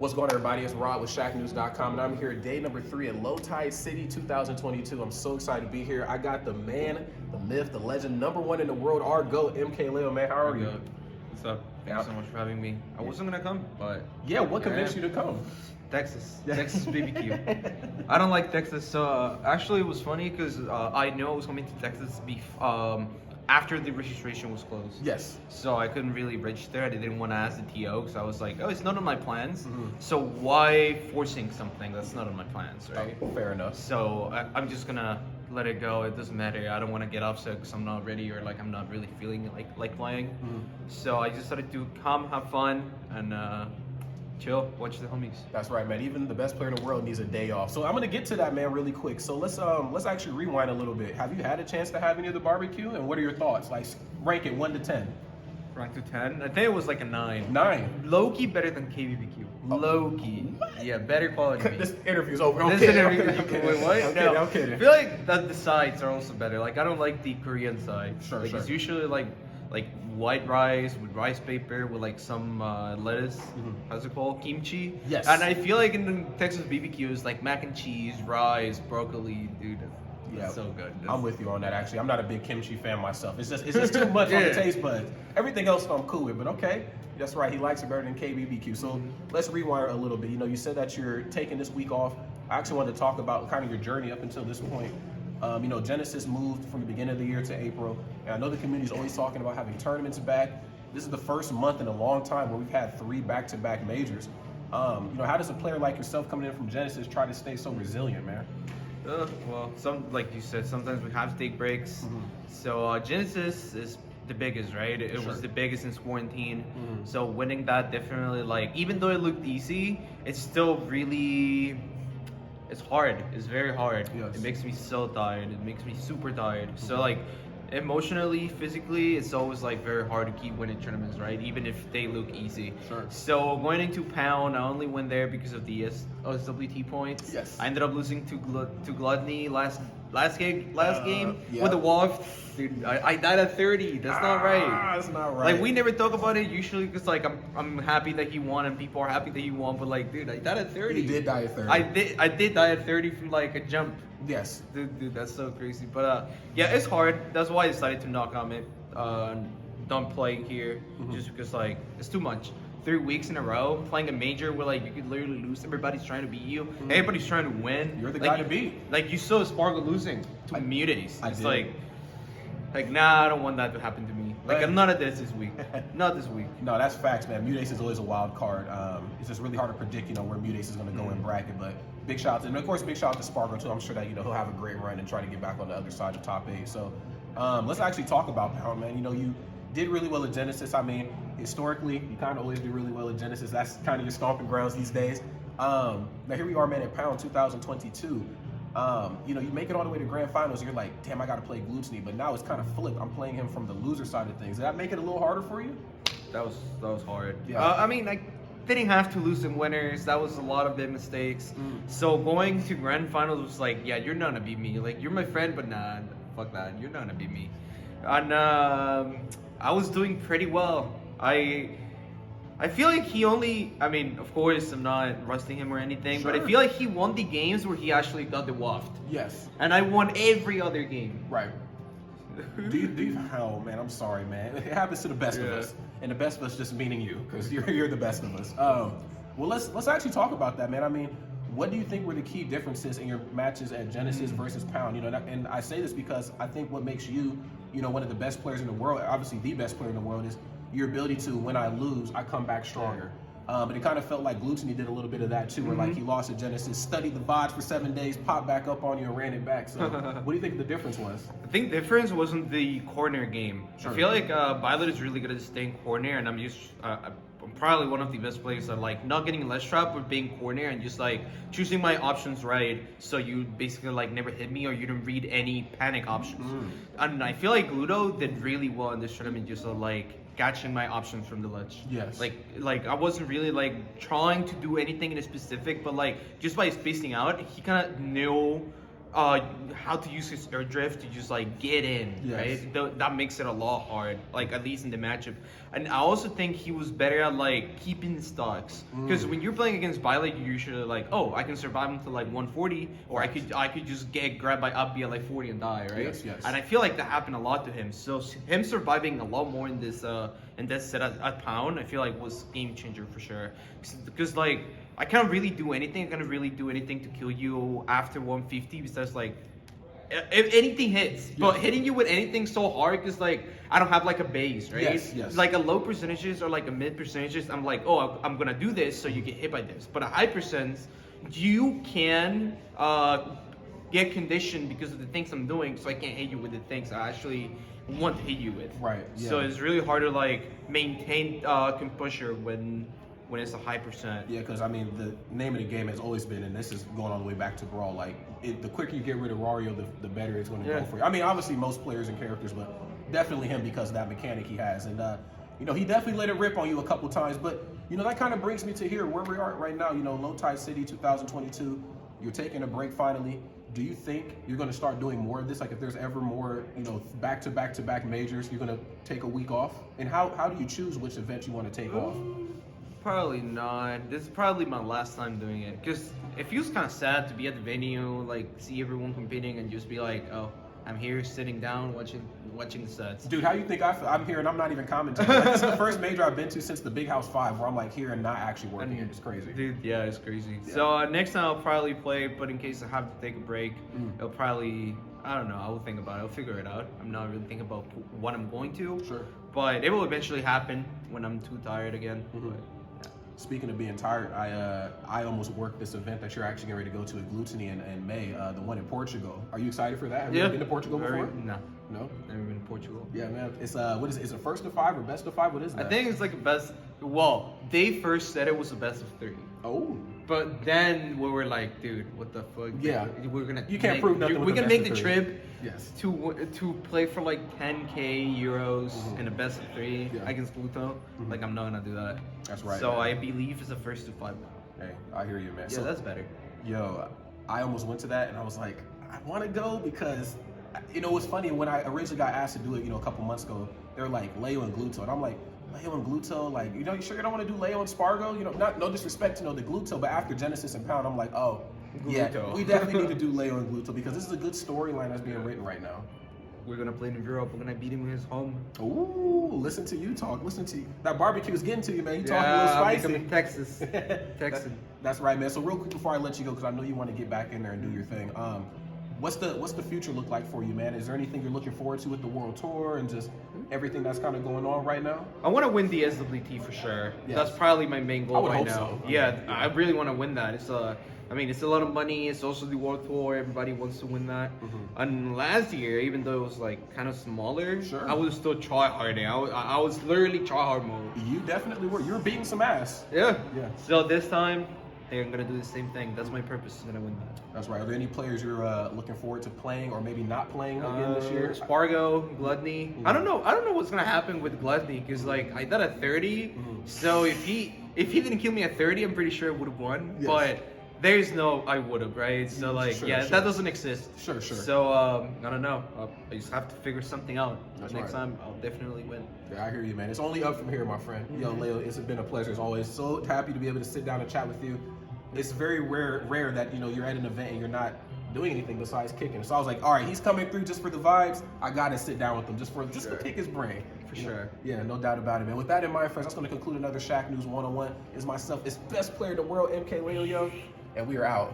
What's going on, everybody? It's Rod with Shacknews.com, and I'm here day number 3 in Low Tide City 2022. I'm so excited to be here. I got the man, the myth, the legend, #1 in the world, our GOAT, MkLeo. Man, how are you? What's up? Thank you so much for having me. I wasn't gonna come, but yeah, what convinced you to come? Texas BBQ. I don't like Texas, so actually it was funny because I knew I was coming to Texas after the registration was closed. Yes. So I couldn't really register. I didn't want to ask the TO because I was like, oh, it's not on my plans. So why forcing something that's not on my plans, right? Oh, fair enough. So I'm just gonna let it go. It doesn't matter. I don't want to get upset because I'm not ready or like I'm not really feeling like playing. So I just decided to come, have fun, and chill, watch the homies. That's right, man. Even the best player in the world needs a day off. So I'm gonna get to that, man, really quick. So let's actually rewind a little bit. Have you had a chance to have any of the barbecue, and what are your thoughts? Like, rank it 1 to 10. Rank to 10. I think it was like a 9. 9. Low-key better than KBBQ. Low-key. Yeah, better quality. This interview's over. This Okay, interview. okay. Wait, what? Okay, No. I'm kidding. I feel like that the sides are also better. Like I don't like the Korean side. Sure. It's usually like white rice with rice paper with like some lettuce. How's it called? Kimchi. Yes. And I feel like in the Texas BBQ is like mac and cheese, rice, broccoli, dude. Yeah, It's so good. I'm with you on that. Actually, I'm not a big kimchi fan myself. It's just too much on the taste buds. Everything else I'm cool with, but okay, that's right. He likes it better than KBBQ. So let's rewind a little bit. You know, you said that you're taking this week off. I actually wanted to talk about kind of your journey up until this point. You know, Genesis moved from the beginning of the year to April, and I know the community is always talking about having tournaments back. This is the first month in a long time where we've had 3 back-to-back majors. You know, how does a player like yourself coming in from Genesis try to stay so resilient, man? Well, like you said, sometimes we have to take breaks. So Genesis is the biggest, right? It was the biggest since quarantine. So winning that definitely, like, even though it looked easy, it's still really, it's hard. It's very hard. Yes. It makes me so tired. It makes me super tired. So like, emotionally, physically, it's always like very hard to keep winning tournaments, right? Even if they look easy. Sure. So going into Pound, I only went there because of the SWT points. Yes. I ended up losing to Gluttony last game yeah. with the waft. Dude, I died at 30. That's not right. That's not right. Like we never talk about it usually because like I'm happy that he won and people are happy that he won, but like dude, I died at 30. You did die at 30. I did die at 30 from like a jump. Yes. Dude, that's so crazy. But yeah, it's hard. That's why I decided to knock on it. Don't play here just because like it's too much. 3 weeks in a row playing a major where like you could literally lose. Everybody's trying to beat you. Everybody's trying to win. You're the like, guy to beat. Like you saw Sparkle losing to Muties. I It's did. like nah, I don't want that to happen to me. Like I'm not at this week. Not this week. No, that's facts, man. Mutace is always a wild card. It's just really hard to predict, you know, where Mutace is going to go in bracket. But big shout out to, and of course, big shout out to Sparkle too. I'm sure that, you know, he'll have a great run and try to get back on the other side of top 8. So let's actually talk about Pound, man. You know, you did really well at Genesis. I mean, historically, you kind of always do really well at Genesis. That's kind of your stomping grounds these days. Now here we are, man, at Pound 2022. You know, you make it all the way to grand finals, and you're like, damn, I got to play Gluttony. But now it's kind of flipped. I'm playing him from the loser side of things. Did that make it a little harder for you? That was hard. Yeah. I mean, I didn't have to lose in winners. That was a lot of big mistakes. So going to grand finals was like, yeah, you're not gonna beat me. Like you're my friend, but nah, fuck that. You're not gonna beat me. And I was doing pretty well. I feel like he only, I mean, of course, I'm not rusting him or anything, but I feel like he won the games where he actually got the waft. Yes. And I won every other game. Right. do you, oh man, I'm sorry, man. It happens to the best of us, and the best of us just meaning you, because you're the best of us. Well, let's actually talk about that, man. I mean, what do you think were the key differences in your matches at Genesis versus Pound? You know, and I say this because I think what makes you, you know, one of the best players in the world, obviously the best player in the world, is your ability to, when I lose, I come back stronger. But it kind of felt like Gluttony did a little bit of that too, where like he lost at Genesis, studied the VODs for 7 days, popped back up on you and ran it back. So what do you think the difference was? I think the difference wasn't the corner game. Sure. I feel like Violet is really good at staying corner, and I'm probably one of the best players at like not getting less trap but being corner and just like choosing my options right, so you basically like never hit me or you don't read any panic options. And I feel like Ludo did really well in this tournament, just like catching my options from the ledge. Yes. Like I wasn't really like trying to do anything in a specific, but like just by spacing out, he kind of knew how to use his air drift to just like get in, Yes. right? That makes it a lot hard, like at least in the matchup. And I also think he was better at like keeping stocks, because when you're playing against Violet, you're usually like, oh, I can survive until like 140, or I could just get grabbed by up at like 40 and die, right? Yes, yes. And I feel like that happened a lot to him. So him surviving a lot more in this set at Pound, I feel like was game changer for sure. Because like I can't really do anything. I can't really do anything to kill you after 150 besides like if anything hits. But hitting you with anything so hard because like I don't have like a base, right? Yes. Like a low percentages or like a mid percentages, I'm like, oh, I'm gonna do this so you get hit by this. But a high percent, you can get conditioned because of the things I'm doing, so I can't hit you with the things I actually want to hit you with. Right. Yeah. So it's really hard to like maintain composure when it's a high percent. Yeah, because I mean, the name of the game has always been, and this is going all the way back to Brawl, like, the quicker you get rid of Wario, the better it's going to go for you. I mean, obviously, most players and characters, but definitely him because of that mechanic he has. And, you know, he definitely let it rip on you a couple times, but, you know, that kind of brings me to here, where we are right now, you know, Low Tide City 2022, you're taking a break finally. Do you think you're going to start doing more of this? Like, if there's ever more, you know, back-to-back majors, you're going to take a week off? And how do you choose which event you want to take off? Probably not. This is probably my last time doing it, because it feels kind of sad to be at the venue, like see everyone competing, and just be like, oh, I'm here sitting down watching the sets. Dude, how you think I feel? I'm here and I'm not even commenting. Like, this is the first major I've been to since the Big House 5, where I'm like here and not actually working. It's crazy. Dude, yeah, it's crazy. Yeah. So next time I'll probably play, but in case I have to take a break, it'll probably, I don't know, I will think about it. I'll figure it out. I'm not really thinking about what I'm going to. Sure. But it will eventually happen when I'm too tired again. But, speaking of being tired, I almost worked this event that you're actually getting ready to go to at Glutony in May, the one in Portugal. Are you excited for that? Have you ever been to Portugal before? No, never been to Portugal. Yeah, man. It's what is it? Is it first of 5 or best of 5? What is that? I think it's like a best. Well, they first said it was a best of 3. Oh. But then we were like, dude, what the fuck? Yeah. We're gonna. You can't prove nothing. We can make the trip. Yes. To play for like 10K euros in a best of 3 against Pluto. Like I'm not gonna do that. That's right. So man. I believe it's a first to 5 now. Hey, I hear you, man. Yeah, so, that's better. Yo, I almost went to that and I was like, I want to go because, you know, what's funny, when I originally got asked to do it, you know, a couple months ago, they were like Leo and Gluto, and I'm like, Leo and Gluto, like, you know, you sure you don't want to do Leo and Spargo? You know, no disrespect to the Gluto, but after Genesis and Pound, I'm like, oh, yeah, we definitely need to do Leo and Gluto because this is a good storyline that's being written right now. We're gonna play in Europe. We're gonna beat him in his home. Ooh, listen to you talk. Listen to you. That barbecue is getting to you, man. You talking a little spicy. I'm Texas. That's right, man. So real quick before I let you go, because I know you want to get back in there and do your thing. What's the future look like for you, man? Is there anything you're looking forward to with the World Tour and just everything that's kind of going on right now? I want to win the SWT for sure. Yes. That's probably my main goal right now. So. Yeah, I really want to win that. It's it's a lot of money. It's also the World Tour. Everybody wants to win that. And last year, even though it was like kind of smaller, I was still tryharding. I was literally tryhard mode. You definitely were. You were beating some ass. Yeah. So this time, I'm gonna do the same thing. That's my purpose. I'm gonna win that. That's right. Are there any players you're looking forward to playing or maybe not playing again this year? Spargo, Gluttony. I don't know what's gonna happen with Gluttony because like I did at 30. So if he didn't kill me at 30, I'm pretty sure I would have won. Yes. But there's no I would have, right? So like that doesn't exist. Sure. So I don't know. I just have to figure something out. Next time I'll definitely win. Yeah, I hear you, man. It's only up from here, my friend. Yo, Leo, it's been a pleasure as always. So happy to be able to sit down and chat with you. It's very rare that, you know, you're at an event and you're not doing anything besides kicking. So I was like, all right, he's coming through just for the vibes. I gotta sit down with him just to pick his brain. For sure. Yeah, no doubt about it, man. With that in mind, friends, that's going to conclude another Shacknews 101. It's myself, it's best player in the world, MkLeo, and we are out.